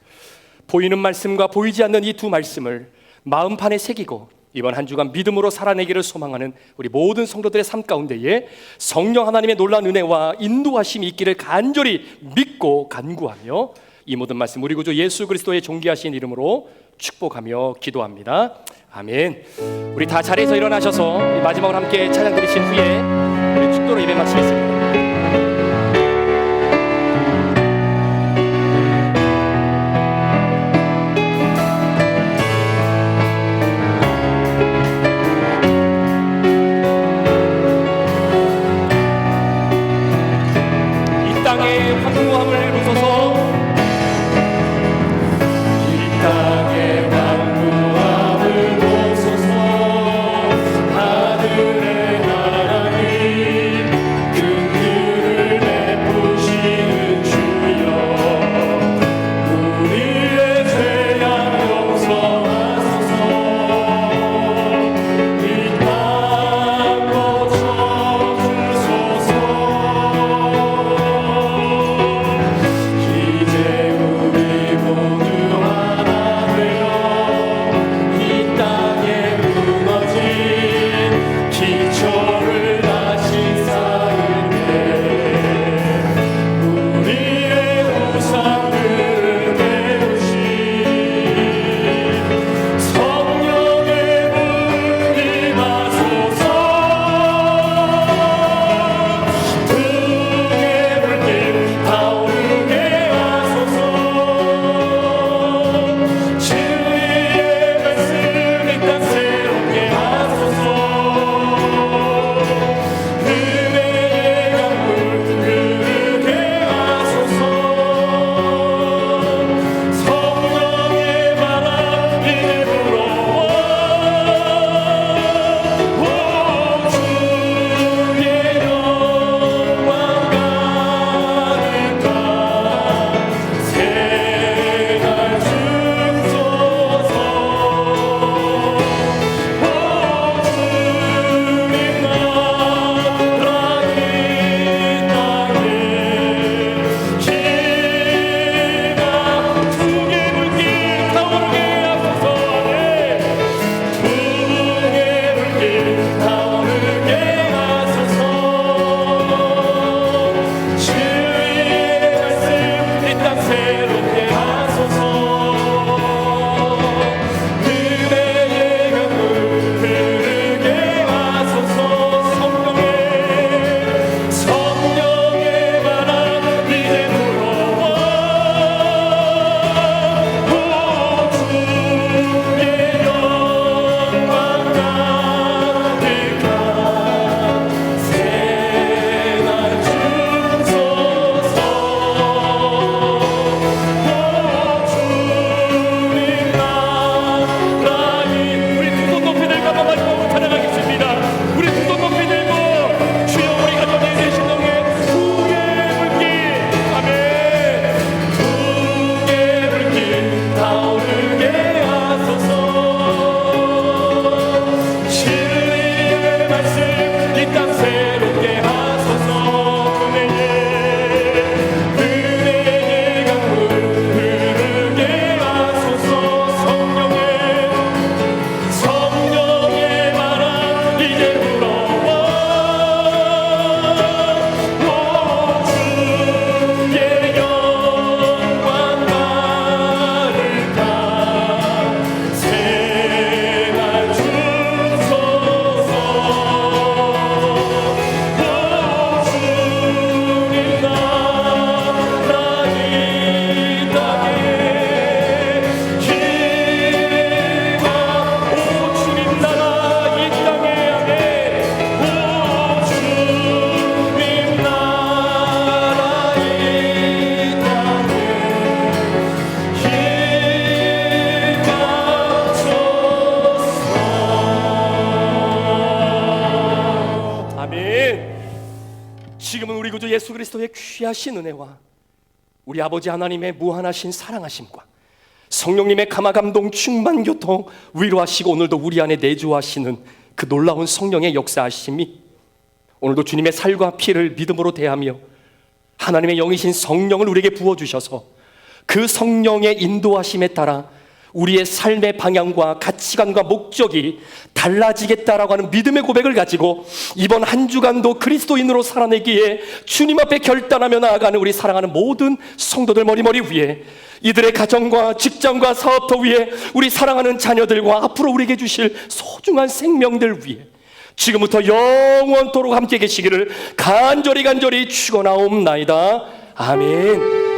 보이는 말씀과 보이지 않는 이 두 말씀을 마음판에 새기고 이번 한 주간 믿음으로 살아내기를 소망하는 우리 모든 성도들의 삶 가운데에 성령 하나님의 놀라운 은혜와 인도하심이 있기를 간절히 믿고 간구하며 이 모든 말씀 우리 구주 예수 그리스도의 존귀하신 이름으로 축복하며 기도합니다. 아멘. 우리 다 자리에서 일어나셔서 마지막으로 함께 찬양 드리신 후에 우리 축도로 예배 마치겠습니다. 이 땅의 황무함을 부숴서 이 땅의 황무함을 부숴서 하늘의 하나님 긍휼을 베푸시는 주여 우리의 죄악 용서하소서 이 땅 고쳐주소서 이제 우리 모두 하나 되어 이 땅에 무너진 기초를 다시 쌓을 때 우리의 우상들을 깨우신 성령의 불이 임하소서 등의 불길 타오르게 하소서 진리의 말씀 이 땅 새롭게 하소서 은혜의 강물 흐르게 하소서 성령의 바람 이제 불어와 오 주의 영광 가득한 새날 주소서 오 주님 나라 이 땅에 기가 두개 불길 타오르게 하소서 두개 불길 타오르게 하소서 주의 말씀 이 땅 새롭게 하소서 은혜의 강물 흐르게 하소서 성령의 바람 이제 불어와 오 주의 영광 가득한 새날 주소서 오 주님 나라 우리 두 손 높이 들고 한번 마지막으로 찬양하겠습니다. 우리 두 손 높이 들고 주여 우리 가정에 계신 동에 두개 불길 아멘 두개 불길 타오르게 하소서 진리의 말씀 이 땅 새롭게 하소서 은혜의 강물 흐르게 하소서 성령의 바람 이제 불어와 오 주의 영광 가득한 새날 주소서 오 주님 나라 이 땅에 기가 오 주님 나라 이 땅에 아멘 오 주님 나라 이 땅에 기가 솟아 아멘. 지금은 우리 구주 예수 그리스도의 귀하신 은혜와 우리 아버지 하나님의 무한하신 사랑하심과 성령님의 감화감동 충만 교통 위로하시고 오늘도 우리 안에 내주하시는 그 놀라운 성령의 역사하심이 오늘도 주님의 살과 피를 믿음으로 대하며 하나님의 영이신 성령을 우리에게 부어주셔서 그 성령의 인도하심에 따라 우리의 삶의 방향과 가치관과 목적이 달라지겠다라고 하는 믿음의 고백을 가지고 이번 한 주간도 그리스도인으로 살아내기에 주님 앞에 결단하며 나아가는 우리 사랑하는 모든 성도들 머리머리 위에, 이들의 가정과 직장과 사업터 위에, 우리 사랑하는 자녀들과 앞으로 우리에게 주실 소중한 생명들 위에 지금부터 영원토록 함께 계시기를 간절히 축원하옵나이다. 아멘.